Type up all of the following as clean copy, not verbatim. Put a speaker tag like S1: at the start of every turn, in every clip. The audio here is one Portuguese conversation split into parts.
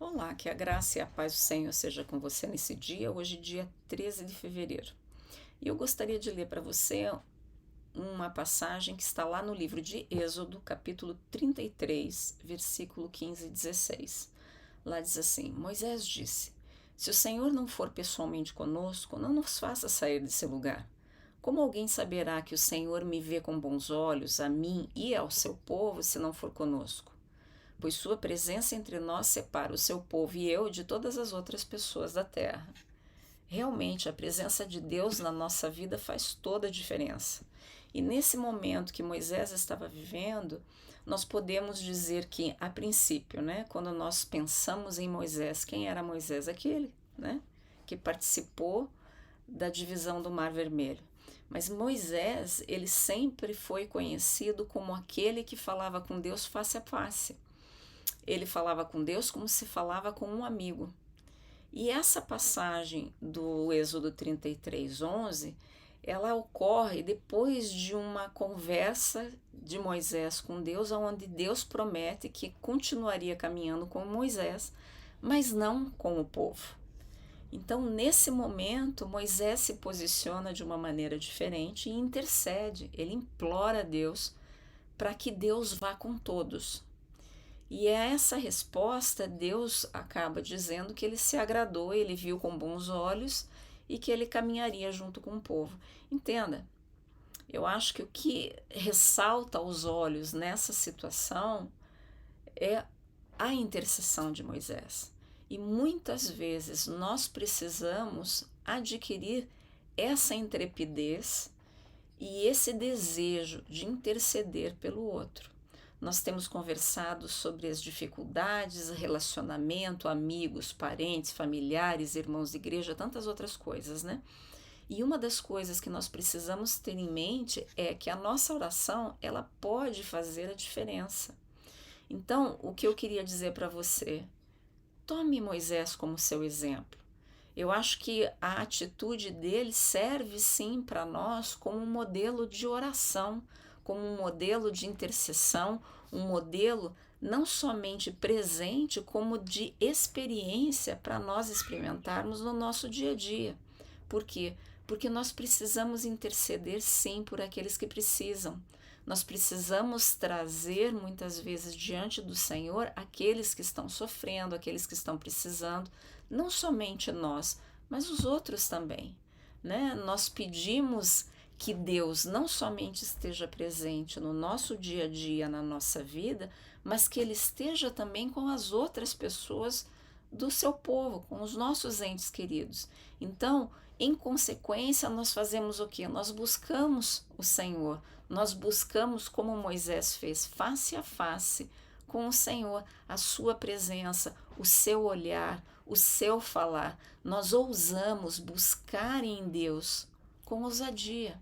S1: Olá, que a graça e a paz do Senhor seja com você nesse dia, hoje, dia 13 de fevereiro. E eu gostaria de ler para você uma passagem que está lá no livro de Êxodo, capítulo 33, versículo 15 e 16. Lá diz assim: Moisés disse: Se o Senhor não for pessoalmente conosco, não nos faça sair desse lugar. Como alguém saberá que o Senhor me vê com bons olhos, a mim e ao seu povo, se não for conosco? Pois sua presença entre nós separa o seu povo e eu de todas as outras pessoas da terra. Realmente, a presença de Deus na nossa vida faz toda a diferença. E nesse momento que Moisés estava vivendo, nós podemos dizer que, a princípio, quando nós pensamos em Moisés, quem era Moisés? Aquele, que participou da divisão do Mar Vermelho. Mas Moisés, ele sempre foi conhecido como aquele que falava com Deus face a face. Ele falava com Deus como se falava com um amigo. E essa passagem do Êxodo 33, 11, ela ocorre depois de uma conversa de Moisés com Deus, onde Deus promete que continuaria caminhando com Moisés, mas não com o povo. Então, nesse momento, Moisés se posiciona de uma maneira diferente e intercede, ele implora a Deus para que Deus vá com todos. E é essa resposta, Deus acaba dizendo que ele se agradou, ele viu com bons olhos e que ele caminharia junto com o povo. Entenda, eu acho que o que ressalta aos olhos nessa situação é a intercessão de Moisés. E muitas vezes nós precisamos adquirir essa intrepidez e esse desejo de interceder pelo outro. Nós temos conversado sobre as dificuldades, relacionamento, amigos, parentes, familiares, irmãos de igreja, tantas outras coisas, E uma das coisas que nós precisamos ter em mente é que a nossa oração, ela pode fazer a diferença. Então, o que eu queria dizer para você, tome Moisés como seu exemplo. Eu acho que a atitude dele serve sim para nós como um modelo de oração, como um modelo de intercessão, um modelo não somente presente, como de experiência para nós experimentarmos no nosso dia a dia. Por quê? Porque nós precisamos interceder sim por aqueles que precisam. Nós precisamos trazer muitas vezes diante do Senhor aqueles que estão sofrendo, aqueles que estão precisando, não somente nós, mas os outros também, Nós pedimos que Deus não somente esteja presente no nosso dia a dia, na nossa vida, mas que Ele esteja também com as outras pessoas do seu povo, com os nossos entes queridos. Então, em consequência, nós fazemos o quê? Nós buscamos o Senhor, nós buscamos, como Moisés fez, face a face com o Senhor, a sua presença, o seu olhar, o seu falar. Nós ousamos buscar em Deus com ousadia.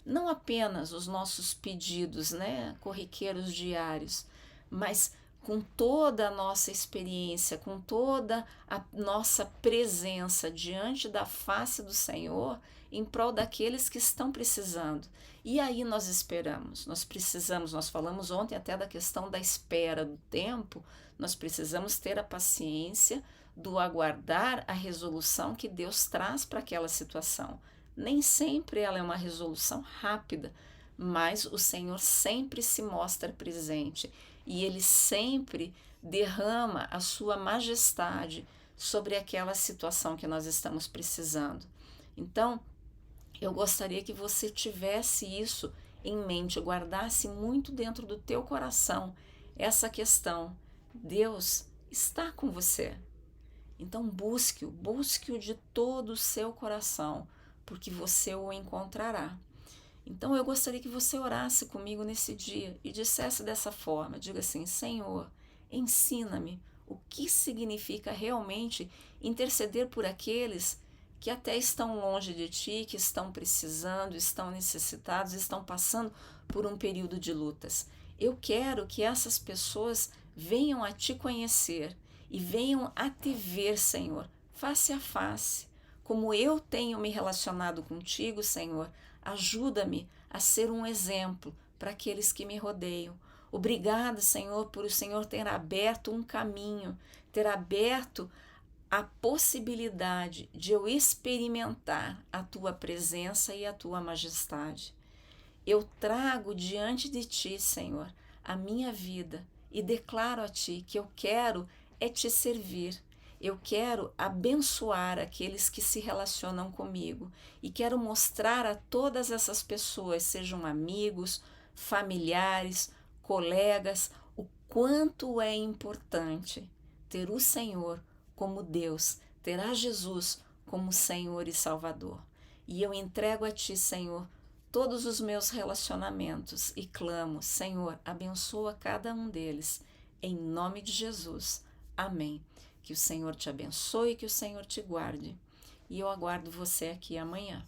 S1: Não apenas os nossos pedidos, corriqueiros diários, mas com toda a nossa experiência, com toda a nossa presença diante da face do Senhor em prol daqueles que estão precisando. E aí nós esperamos, nós falamos ontem até da questão da espera do tempo, nós precisamos ter a paciência do aguardar a resolução que Deus traz para aquela situação. Nem sempre ela é uma resolução rápida, mas o Senhor sempre se mostra presente e Ele sempre derrama a sua majestade sobre aquela situação que nós estamos precisando. Então, eu gostaria que você tivesse isso em mente, guardasse muito dentro do teu coração essa questão. Deus está com você. Então busque-o de todo o seu coração, porque você o encontrará. Então eu gostaria que você orasse comigo nesse dia e dissesse dessa forma, diga assim: Senhor, ensina-me o que significa realmente interceder por aqueles que até estão longe de ti, que estão precisando, estão necessitados, estão passando por um período de lutas. Eu quero que essas pessoas venham a te conhecer e venham a te ver, Senhor, face a face. Como eu tenho me relacionado contigo, Senhor, ajuda-me a ser um exemplo para aqueles que me rodeiam. Obrigada, Senhor, por o Senhor ter aberto um caminho, ter aberto a possibilidade de eu experimentar a tua presença e a tua majestade. Eu trago diante de ti, Senhor, a minha vida e declaro a ti que eu quero é te servir. Eu quero abençoar aqueles que se relacionam comigo e quero mostrar a todas essas pessoas, sejam amigos, familiares, colegas, o quanto é importante ter o Senhor como Deus, ter a Jesus como Senhor e Salvador. E eu entrego a ti, Senhor, todos os meus relacionamentos e clamo, Senhor, abençoa cada um deles, em nome de Jesus. Amém. Que o Senhor te abençoe e que o Senhor te guarde. E eu aguardo você aqui amanhã.